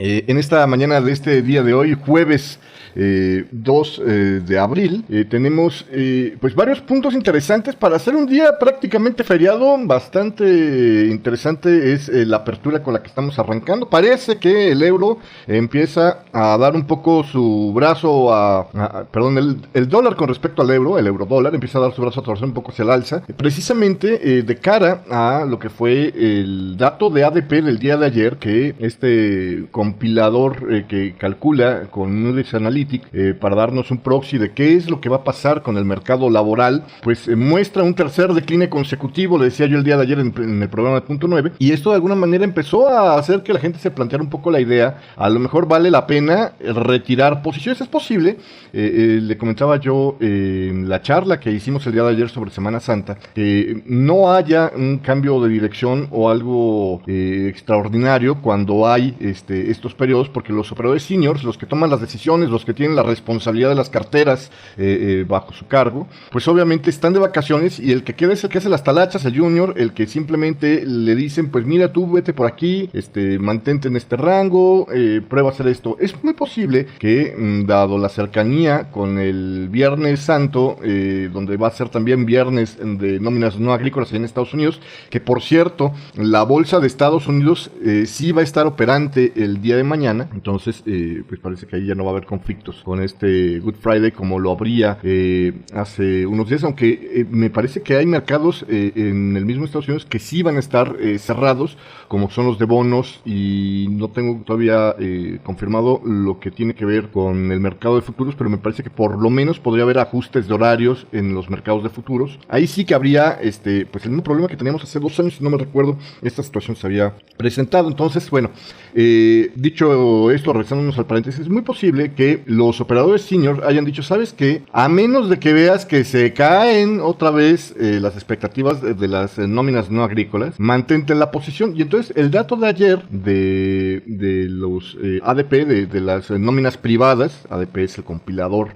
En esta mañana de este día de hoy, jueves 2 de abril, tenemos pues varios puntos interesantes para hacer un día prácticamente feriado. Bastante interesante es la apertura con la que estamos arrancando. Parece que el euro empieza a dar un poco su brazo perdón, el dólar con respecto al euro, el euro dólar empieza a dar su brazo a torcer un poco hacia el alza, precisamente de cara a lo que fue el dato de ADP del día de ayer, que este compilador que calcula con Moody's Analytics para darnos un proxy de qué es lo que va a pasar con el mercado laboral, pues muestra un tercer decline consecutivo, le decía yo el día de ayer en el programa de Punto 9, y esto de alguna manera empezó a hacer que la gente se planteara un poco la idea, a lo mejor vale la pena retirar posiciones. Es posible, le comentaba yo en la charla que hicimos el día de ayer sobre Semana Santa, que no haya un cambio de dirección o algo extraordinario cuando hay estos periodos, porque los operadores seniors, los que toman las decisiones, los que tienen la responsabilidad de las carteras bajo su cargo, pues obviamente están de vacaciones, y el que queda es el que hace las talachas, el junior, el que simplemente le dicen, pues mira, tú vete por aquí, mantente en este rango, prueba a hacer esto. Es muy posible que, dado la cercanía con el Viernes Santo, donde va a ser también viernes de nóminas no agrícolas en Estados Unidos, que por cierto, la bolsa de Estados Unidos sí va a estar operante el día de mañana, entonces pues parece que ahí ya no va a haber conflictos con este Good Friday como lo habría hace unos días, aunque me parece que hay mercados en el mismo Estados Unidos que sí van a estar cerrados, como son los de bonos, y no tengo todavía confirmado lo que tiene que ver con el mercado de futuros, pero me parece que por lo menos podría haber ajustes de horarios en los mercados de futuros. Ahí sí que habría pues el mismo problema que teníamos hace 2 años, si no me recuerdo, esta situación se había presentado. Entonces, bueno, dicho esto, regresándonos al paréntesis, es muy posible que los operadores senior hayan dicho, ¿sabes qué? A menos de que veas que se caen otra vez las expectativas de las nóminas no agrícolas, mantente en la posición. Y entonces el dato de ayer de los ADP, de las nóminas privadas, ADP es el compilador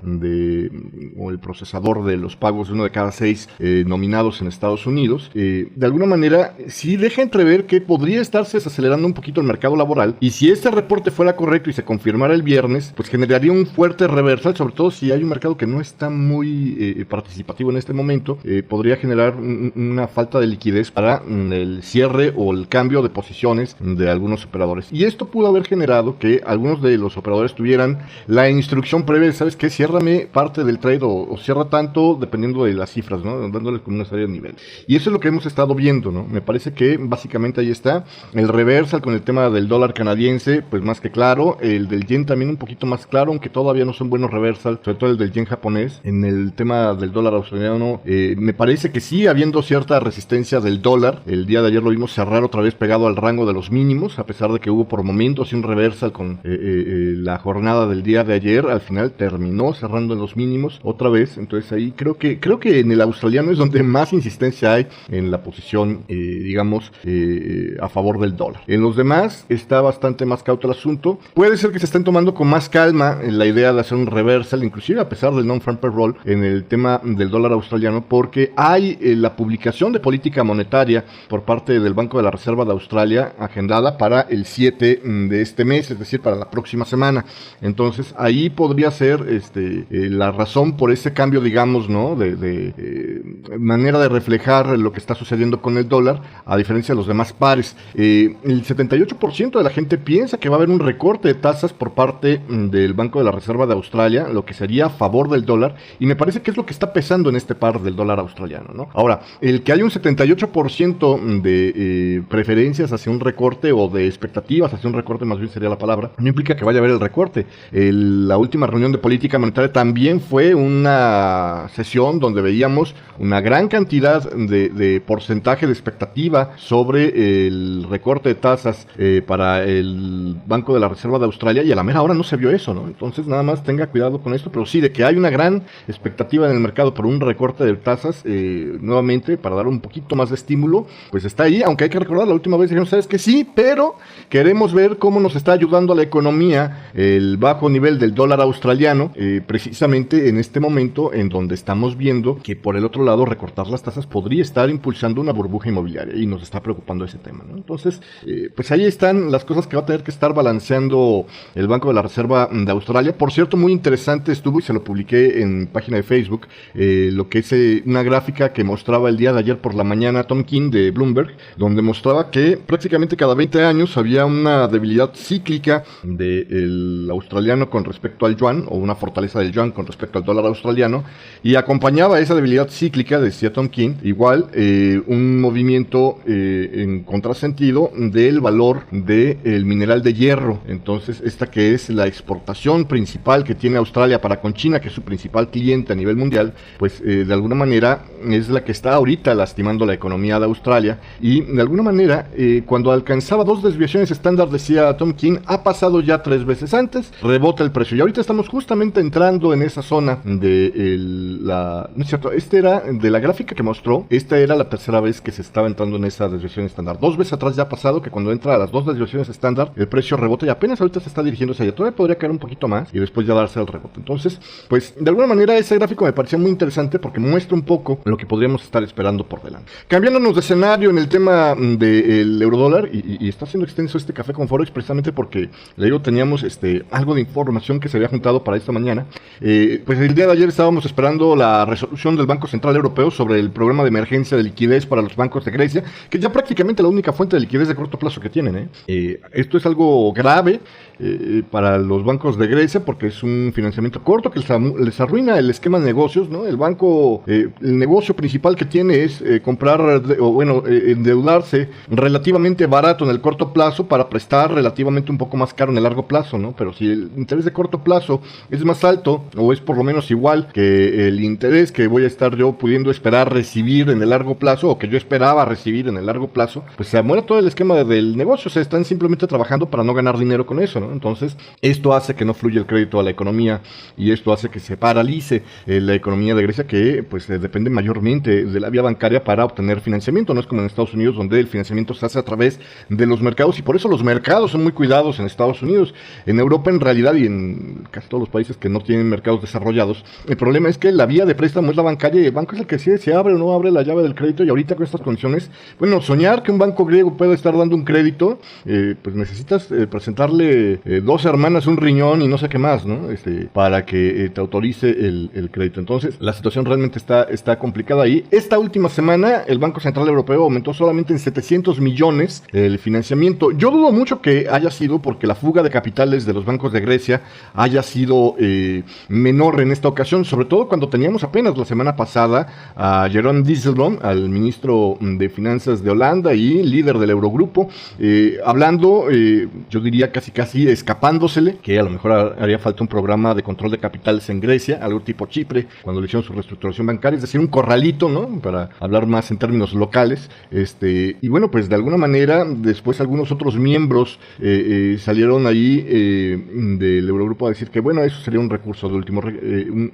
o el procesador de los pagos de uno de cada 6 nominados en Estados Unidos, de alguna manera sí deja entrever que podría estarse desacelerando un poquito el mercado laboral, y si este reporte fuera correcto y se confirmara el viernes, pues generaría un fuerte reversal, sobre todo si hay un mercado que no está muy participativo en este momento. Podría generar una falta de liquidez para el cierre o el cambio de posiciones de algunos operadores, y esto pudo haber generado que algunos de los operadores tuvieran la instrucción previa, ¿sabes qué? Ciérrame parte del trade o cierra tanto dependiendo de las cifras, ¿no? Dándoles como una serie de niveles, y eso es lo que hemos estado viendo, ¿no? Me parece que básicamente ahí está el reversal con el tema del dólar canadiense, pues más que claro, el del yen también un poquito más claro, aunque todavía no son buenos reversal, sobre todo el del yen japonés. En el tema del dólar australiano, me parece que sí habiendo cierta resistencia del dólar. El día de ayer lo vimos cerrar otra vez pegado al rango de los mínimos, a pesar de que hubo por momentos un reversal con la jornada del día de ayer. Al final terminó cerrando en los mínimos otra vez. Entonces ahí creo que en el australiano es donde más insistencia hay en la posición, digamos, a favor del dólar. En los demás está bastante más cauto el asunto. Puede ser que se estén tomando con más calma en la idea de hacer un reversal, inclusive a pesar del non-farm payroll, en el tema del dólar australiano, porque hay la publicación de política monetaria por parte del Banco de la Reserva de Australia agendada para el 7 de este mes, es decir, para la próxima semana. Entonces ahí podría ser la razón por ese cambio, digamos, ¿no? de manera de reflejar lo que está sucediendo con el dólar, a diferencia de los demás pares. El 78% de la gente piensa que va a haber un recorte de tasas por parte del Banco de la Reserva de Australia, lo que sería a favor del dólar, y me parece que es lo que está pesando en este par del dólar australiano, ¿no? Ahora, el que haya un 78% de preferencias hacia un recorte, o de expectativas hacia un recorte, más bien sería la palabra, no implica que vaya a haber el recorte. La última reunión de política monetaria también fue una sesión donde veíamos una gran cantidad de porcentaje de expectativa sobre el recorte de tasas para el Banco de la Reserva de Australia, y a la mera hora no se vio eso, ¿no? Entonces nada más tenga cuidado con esto, pero sí, de que hay una gran expectativa en el mercado por un recorte de tasas, nuevamente, para dar un poquito más de estímulo, pues está ahí, aunque hay que recordar, la última vez dijimos, ¿sabes que sí? Pero queremos ver cómo nos está ayudando a la economía el bajo nivel del dólar australiano, precisamente en este momento en donde estamos viendo que por el otro lado recortar las tasas podría estar impulsando una burbuja inmobiliaria y nos está preocupando ese tema, ¿no? Entonces, pues ahí están las cosas que va a tener que estar balanceando el Banco de la Reserva de Australia. Por cierto, muy interesante estuvo, y se lo publiqué en mi página de Facebook, lo que es una gráfica que mostraba el día de ayer por la mañana Tom King de Bloomberg, donde mostraba que prácticamente cada 20 años había una debilidad cíclica del australiano con respecto al yuan, o una fortaleza del yuan con respecto al dólar australiano, y acompañaba esa debilidad cíclica, decía Tom King, igual un movimiento en contrasentido del valor del mineral de hierro. Entonces, esta que es la exportación principal que tiene Australia para con China, que es su principal cliente a nivel mundial, pues de alguna manera es la que está ahorita lastimando la economía de Australia, y de alguna manera cuando alcanzaba 2 desviaciones estándar, decía Tom King, ha pasado ya 3 veces antes, rebota el precio, y ahorita estamos justamente entrando en esa zona de no es cierto, era de la gráfica que mostró, esta era la tercera vez que se estaba entrando en esa desviación estándar. 2 veces atrás ya ha pasado que cuando entra a las 2 desviaciones estándar, el precio rebota y apenas ahorita se está dirigiéndose allá. Todavía podría caer un poquito más y después ya darse el rebote. Entonces, pues de alguna manera ese gráfico me parecía muy interesante porque muestra un poco lo que podríamos estar esperando por delante. Cambiándonos de escenario en el tema del eurodólar, y está siendo extenso este café con Forex precisamente porque le digo, teníamos algo de información que se había juntado para esta mañana. Pues el día de ayer estábamos esperando la resolución del Banco Central Europeo sobre el programa de emergencia de liquidez para los bancos de Grecia, que ya prácticamente la única fuente de liquidez de corto plazo que tienen. Esto es algo grave para los bancos de Grecia porque es un financiamiento corto que les arruina el esquema de negocios, ¿no? El banco, el negocio principal que tiene es endeudarse relativamente barato en el corto plazo para prestar relativamente un poco más caro en el largo plazo, ¿no? Pero si el interés de corto plazo es más alto o es por lo menos igual que el interés que voy a estar yo pudiendo esperar recibir en el largo plazo, o que yo esperaba recibir en el largo plazo, pues se muere todo el esquema del negocio. O sea, están simplemente trabajando para no ganar dinero con eso, ¿no? Entonces, esto hace que no fluya el crédito a la economía, y esto hace que se paralice la economía de Grecia, que pues depende mayormente de la vía bancaria para obtener financiamiento. No es como en Estados Unidos, donde el financiamiento se hace a través de los mercados, y por eso los mercados son muy cuidados en Estados Unidos. En Europa, en realidad, y en casi todos los países que no tienen mercados desarrollados, el problema es que la vía de préstamo es la bancaria, y el banco es el que decide si abre o no abre la llave del crédito. Y ahorita con estas condiciones, bueno, soñar que un banco griego pueda estar dando un crédito, pues necesitas presentarle 2 hermanas, un riñón y no sé qué más, ¿no? Para que te autorice el crédito. Entonces, la situación realmente está complicada ahí. Esta última semana, el Banco Central Europeo aumentó solamente en 700 millones el financiamiento. Yo dudo mucho que haya sido porque la fuga de capitales de los bancos de Grecia haya sido menor en esta ocasión, sobre todo cuando teníamos apenas la semana pasada a Jeroen Dijsselbloem, al ministro de Finanzas de Holanda y líder del Eurogrupo, hablando, yo diría casi escapándosele, que a lo mejor haría falta un programa de control de capitales en Grecia, algo tipo Chipre, cuando le hicieron su reestructuración bancaria, es decir, un corralito, ¿no? Para hablar más en términos locales. Y bueno, pues de alguna manera, después algunos otros miembros salieron ahí del Eurogrupo a decir que, bueno, eso sería un recurso de último,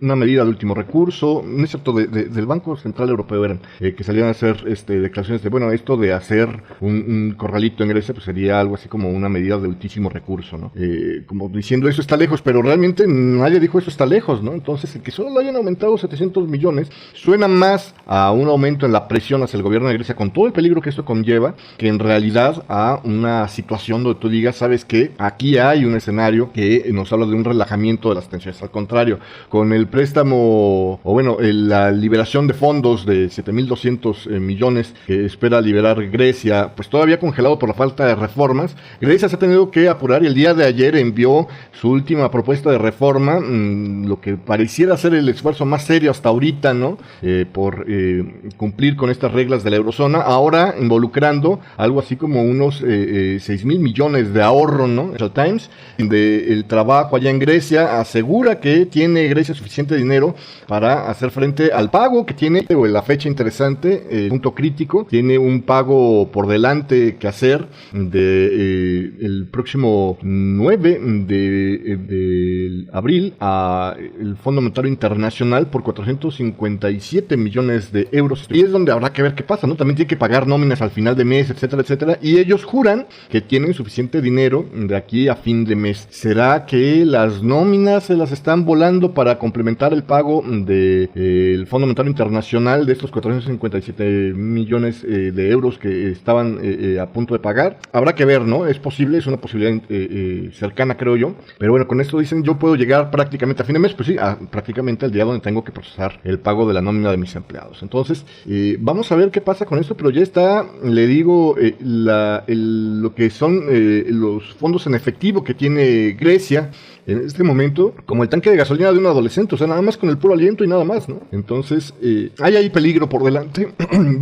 una medida de último recurso, no es cierto, del Banco Central Europeo eran, que salían a hacer declaraciones de, bueno, esto de hacer un corralito en Grecia, pues sería algo así como una medida de último recurso, ¿no? Como diciendo, eso está lejos, pero realmente nadie dijo eso está lejos, ¿no? Entonces, el que solo lo hayan aumentado 700 millones suena más a un aumento en la presión hacia el gobierno de Grecia, con todo el peligro que esto conlleva, que en realidad a una situación donde tú digas, ¿sabes qué? Aquí hay un escenario que nos habla de un relajamiento de las tensiones. Al contrario, con el préstamo, o bueno, la liberación de fondos de 7.200 millones que espera liberar Grecia, pues todavía congelado por la falta de reformas, Grecia se ha tenido que apurar, y el día de ayer envió su última propuesta de reforma, lo que pareciera ser el esfuerzo más serio hasta ahorita, ¿no? Por cumplir con estas reglas de la eurozona, ahora involucrando algo así como unos 6.000 millones de ahorro, ¿no? El Times, del trabajo allá en Grecia, asegura que tiene Grecia suficiente dinero para hacer frente al pago que tiene, la fecha interesante, punto crítico, tiene un pago por delante que hacer el próximo 9 de abril al Fondo Monetario Internacional por 457 millones de euros, y es donde habrá que ver qué pasa, ¿no? También tiene que pagar nóminas al final de mes, etcétera, etcétera, y ellos juran que tienen suficiente este dinero de aquí a fin de mes? ¿Será que las nóminas se las están volando para complementar el pago del Fondo Monetario Internacional de estos 457 millones de euros que estaban a punto de pagar? Habrá que ver, ¿no? Es posible, es una posibilidad cercana, creo yo. Pero bueno, con esto dicen, yo puedo llegar prácticamente a fin de mes, pues sí, prácticamente al día donde tengo que procesar el pago de la nómina de mis empleados. Entonces, vamos a ver qué pasa con esto, pero ya está, le digo, lo que son los fondos en efectivo que tiene Grecia en este momento, como el tanque de gasolina de un adolescente, o sea, nada más con el puro aliento y nada más, ¿no? Entonces, hay ahí peligro por delante,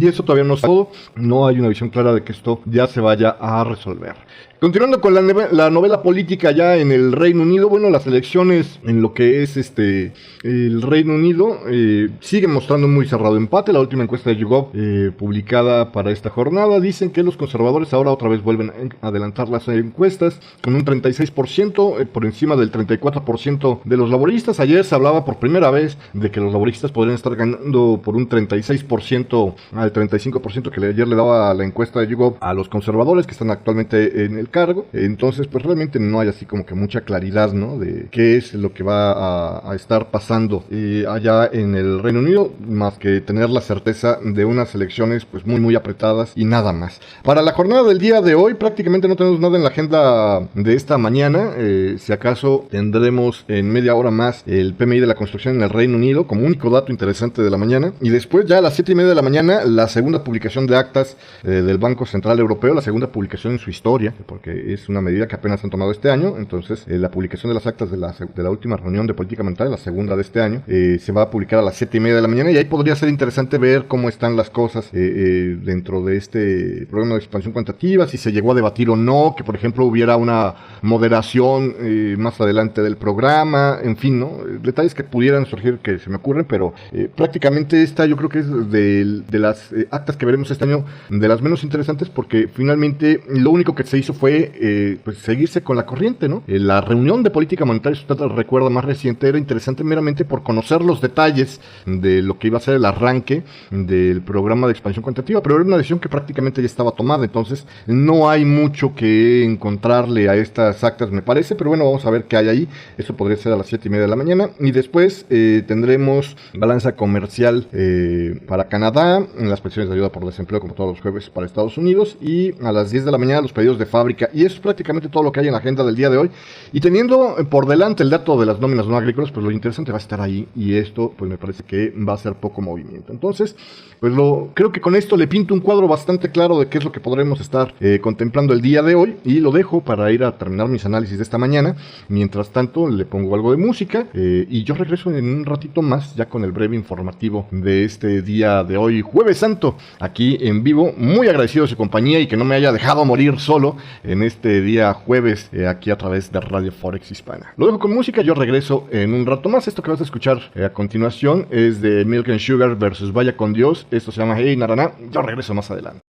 y eso todavía no es todo, no hay una visión clara de que esto ya se vaya a resolver. Continuando con la novela política ya en el Reino Unido, bueno, las elecciones en lo que es el Reino Unido siguen mostrando un muy cerrado empate. La última encuesta de YouGov publicada para esta jornada dicen que los conservadores ahora otra vez vuelven a adelantar las encuestas con un 36% por encima del 34% de los laboristas. Ayer se hablaba por primera vez de que los laboristas podrían estar ganando por un 36% al 35% que ayer le daba la encuesta de YouGov a los conservadores que están actualmente en el cargo. Entonces pues realmente no hay así como que mucha claridad, ¿no? De qué es lo que va a estar pasando allá en el Reino Unido, más que tener la certeza de unas elecciones pues muy apretadas y nada más. Para la jornada del día de hoy prácticamente no tenemos nada en la agenda de esta mañana. Si acaso tendremos en media hora más el PMI de la construcción en el Reino Unido como único dato interesante de la mañana, y después ya a las 7:30 de la mañana la segunda publicación de actas del Banco Central Europeo, la segunda publicación en su historia, porque es una medida que apenas han tomado este año. Entonces la publicación de las actas de la última reunión de política monetaria, la segunda de este año, se va a publicar a las 7:30 de la mañana, y ahí podría ser interesante ver cómo están las cosas dentro de este programa de expansión cuantitativa, si se llegó a debatir o no, que por ejemplo hubiera una moderación más adelante del programa, en fin, ¿no? Detalles que pudieran surgir que se me ocurren, pero prácticamente esta yo creo que es de las actas que veremos este año de las menos interesantes, porque finalmente lo único que se hizo fue pues seguirse con la corriente, ¿no? La reunión de política monetaria, si usted recuerda, más reciente, era interesante meramente por conocer los detalles de lo que iba a ser el arranque del programa de expansión cuantitativa, pero era una decisión que prácticamente ya estaba tomada. Entonces no hay mucho que encontrarle a estas actas, me parece, pero bueno, vamos a ver qué hay ahí. Eso podría ser a las 7:30 de la mañana, y después tendremos balanza comercial para Canadá, las peticiones de ayuda por desempleo como todos los jueves para Estados Unidos, y a las 10 de la mañana los pedidos de fábrica, y eso es prácticamente todo lo que hay en la agenda del día de hoy. Y teniendo por delante el dato de las nóminas no agrícolas, pues lo interesante va a estar ahí, y esto pues me parece que va a ser poco movimiento. Entonces pues creo que con esto le pinto un cuadro bastante claro de qué es lo que podremos estar contemplando el día de hoy, y lo dejo para ir a terminar mis análisis de esta mañana. Mientras tanto le pongo algo de música, y yo regreso en un ratito más ya con el breve informativo de este día de hoy, Jueves Santo, aquí en vivo. Muy agradecido de su compañía y que no me haya dejado morir solo en este día jueves aquí a través de Radio Forex Hispana. Lo dejo con música, yo regreso en un rato más. Esto que vas a escuchar a continuación es de Milk and Sugar versus Vaya con Dios. Esto se llama Hey Naraná. Yo regreso más adelante.